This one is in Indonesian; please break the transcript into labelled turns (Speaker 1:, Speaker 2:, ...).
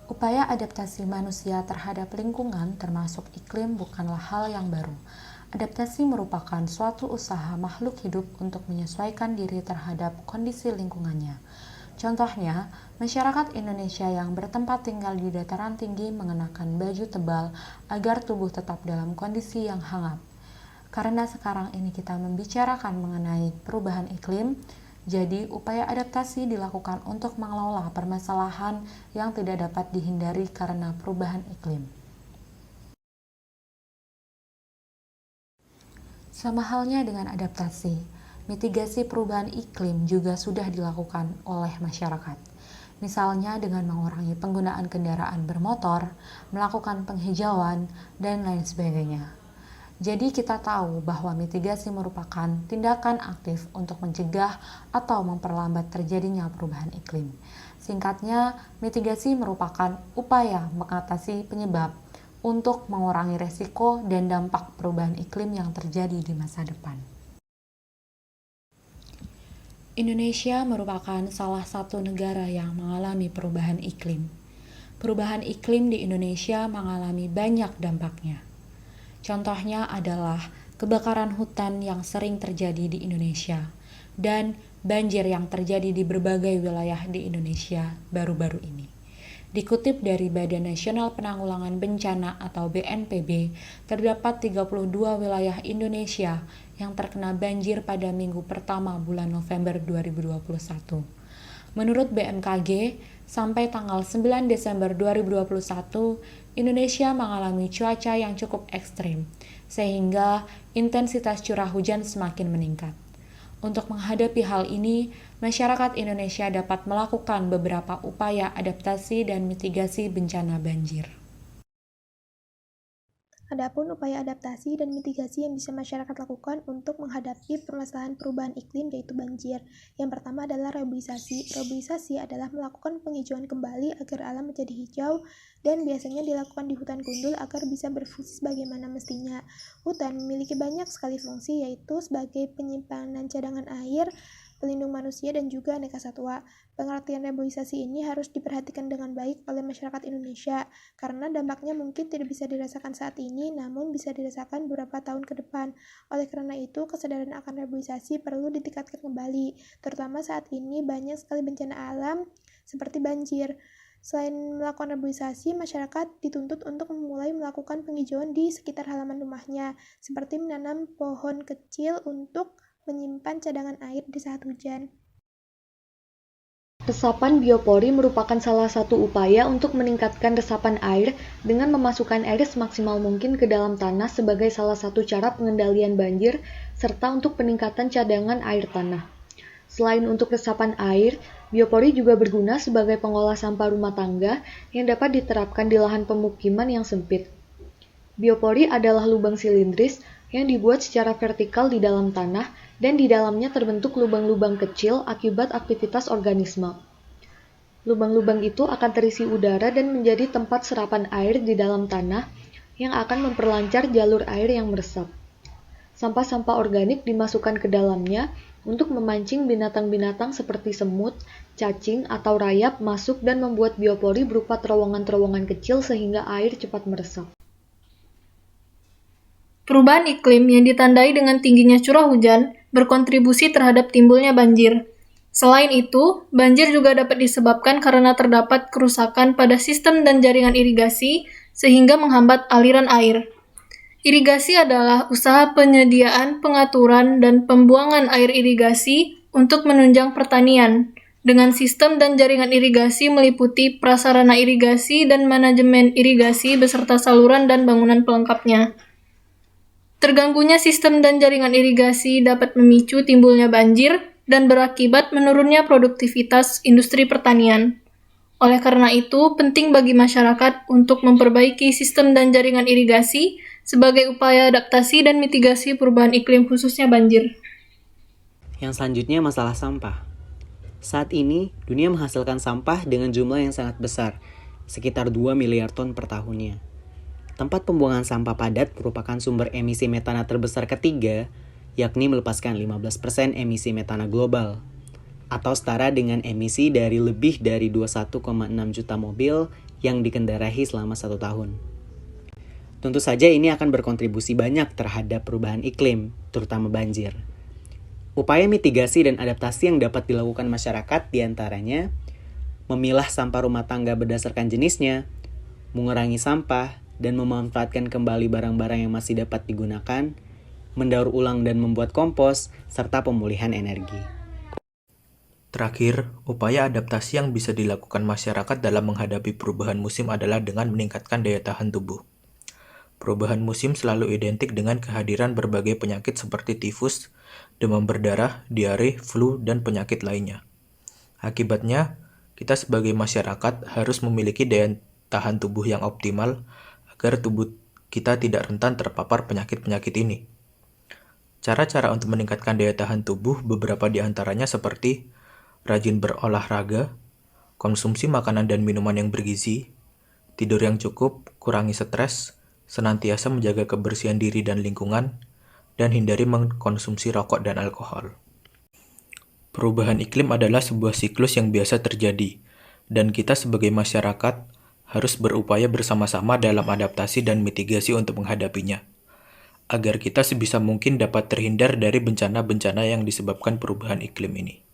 Speaker 1: Upaya adaptasi manusia terhadap lingkungan termasuk iklim bukanlah hal yang baru. Adaptasi merupakan suatu usaha makhluk hidup untuk menyesuaikan diri terhadap kondisi lingkungannya. Contohnya, masyarakat Indonesia yang bertempat tinggal di dataran tinggi mengenakan baju tebal agar tubuh tetap dalam kondisi yang hangat. Karena sekarang ini kita membicarakan mengenai perubahan iklim, jadi upaya adaptasi dilakukan untuk mengelola permasalahan yang tidak dapat dihindari karena perubahan iklim. Sama halnya dengan adaptasi, mitigasi perubahan iklim juga sudah dilakukan oleh masyarakat. Misalnya dengan mengurangi penggunaan kendaraan bermotor, melakukan penghijauan, dan lain sebagainya. Jadi kita tahu bahwa mitigasi merupakan tindakan aktif untuk mencegah atau memperlambat terjadinya perubahan iklim. Singkatnya, mitigasi merupakan upaya mengatasi penyebab untuk mengurangi resiko dan dampak perubahan iklim yang terjadi di masa depan. Indonesia merupakan salah satu negara yang mengalami perubahan iklim. Perubahan iklim di Indonesia mengalami banyak dampaknya. Contohnya adalah kebakaran hutan yang sering terjadi di Indonesia dan banjir yang terjadi di berbagai wilayah di Indonesia baru-baru ini. Dikutip dari Badan Nasional Penanggulangan Bencana atau BNPB, terdapat 32 wilayah Indonesia yang terkena banjir pada minggu pertama bulan November 2021. Menurut BMKG, sampai tanggal 9 Desember 2021, Indonesia mengalami cuaca yang cukup ekstrim, sehingga intensitas curah hujan semakin meningkat. Untuk menghadapi hal ini, masyarakat Indonesia dapat melakukan beberapa upaya adaptasi dan mitigasi bencana banjir.
Speaker 2: Adapun upaya adaptasi dan mitigasi yang bisa masyarakat lakukan untuk menghadapi permasalahan perubahan iklim yaitu banjir. Yang pertama adalah reboisasi. Reboisasi adalah melakukan penghijauan kembali agar alam menjadi hijau dan biasanya dilakukan di hutan gundul agar bisa berfungsi sebagaimana mestinya. Hutan memiliki banyak sekali fungsi yaitu sebagai penyimpanan cadangan air, pelindung manusia, dan juga aneka satwa. Pengertian reboisasi ini harus diperhatikan dengan baik oleh masyarakat Indonesia, karena dampaknya mungkin tidak bisa dirasakan saat ini, namun bisa dirasakan beberapa tahun ke depan. Oleh karena itu, kesadaran akan reboisasi perlu ditingkatkan kembali, terutama saat ini banyak sekali bencana alam seperti banjir. Selain melakukan reboisasi, masyarakat dituntut untuk memulai melakukan penghijauan di sekitar halaman rumahnya, seperti menanam pohon kecil untuk menyimpan cadangan air di saat hujan.
Speaker 3: Resapan biopori merupakan salah satu upaya untuk meningkatkan resapan air dengan memasukkan air semaksimal mungkin ke dalam tanah sebagai salah satu cara pengendalian banjir serta untuk peningkatan cadangan air tanah. Selain untuk resapan air, biopori juga berguna sebagai pengolah sampah rumah tangga yang dapat diterapkan di lahan pemukiman yang sempit. Biopori adalah lubang silindris yang dibuat secara vertikal di dalam tanah dan di dalamnya terbentuk lubang-lubang kecil akibat aktivitas organisme. Lubang-lubang itu akan terisi udara dan menjadi tempat serapan air di dalam tanah yang akan memperlancar jalur air yang meresap. Sampah-sampah organik dimasukkan ke dalamnya untuk memancing binatang-binatang seperti semut, cacing, atau rayap masuk dan membuat biopori berupa terowongan-terowongan kecil sehingga air cepat meresap.
Speaker 4: Perubahan iklim yang ditandai dengan tingginya curah hujan berkontribusi terhadap timbulnya banjir. Selain itu, banjir juga dapat disebabkan karena terdapat kerusakan pada sistem dan jaringan irigasi sehingga menghambat aliran air. Irigasi adalah usaha penyediaan, pengaturan, dan pembuangan air irigasi untuk menunjang pertanian, dengan sistem dan jaringan irigasi meliputi prasarana irigasi dan manajemen irigasi beserta saluran dan bangunan pelengkapnya. Terganggunya sistem dan jaringan irigasi dapat memicu timbulnya banjir dan berakibat menurunnya produktivitas industri pertanian. Oleh karena itu, penting bagi masyarakat untuk memperbaiki sistem dan jaringan irigasi sebagai upaya adaptasi dan mitigasi perubahan iklim khususnya banjir.
Speaker 5: Yang selanjutnya masalah sampah. Saat ini, dunia menghasilkan sampah dengan jumlah yang sangat besar, sekitar 2 miliar ton per tahunnya. Tempat pembuangan sampah padat merupakan sumber emisi metana terbesar ketiga, yakni melepaskan 15% emisi metana global, atau setara dengan emisi dari lebih dari 21,6 juta mobil yang dikendarai selama 1 tahun. Tentu saja ini akan berkontribusi banyak terhadap perubahan iklim, terutama banjir. Upaya mitigasi dan adaptasi yang dapat dilakukan masyarakat diantaranya memilah sampah rumah tangga berdasarkan jenisnya, mengurangi sampah, dan memanfaatkan kembali barang-barang yang masih dapat digunakan, mendaur ulang dan membuat kompos, serta pemulihan energi.
Speaker 6: Terakhir, upaya adaptasi yang bisa dilakukan masyarakat dalam menghadapi perubahan musim adalah dengan meningkatkan daya tahan tubuh. Perubahan musim selalu identik dengan kehadiran berbagai penyakit seperti tifus, demam berdarah, diare, flu, dan penyakit lainnya. Akibatnya, kita sebagai masyarakat harus memiliki daya tahan tubuh yang optimal agar tubuh kita tidak rentan terpapar penyakit-penyakit ini. Cara-cara untuk meningkatkan daya tahan tubuh beberapa di antaranya seperti rajin berolahraga, konsumsi makanan dan minuman yang bergizi, tidur yang cukup, kurangi stres, senantiasa menjaga kebersihan diri dan lingkungan, dan hindari mengkonsumsi rokok dan alkohol. Perubahan iklim adalah sebuah siklus yang biasa terjadi, dan kita sebagai masyarakat harus berupaya bersama-sama dalam adaptasi dan mitigasi untuk menghadapinya, agar kita sebisa mungkin dapat terhindar dari bencana-bencana yang disebabkan perubahan iklim ini.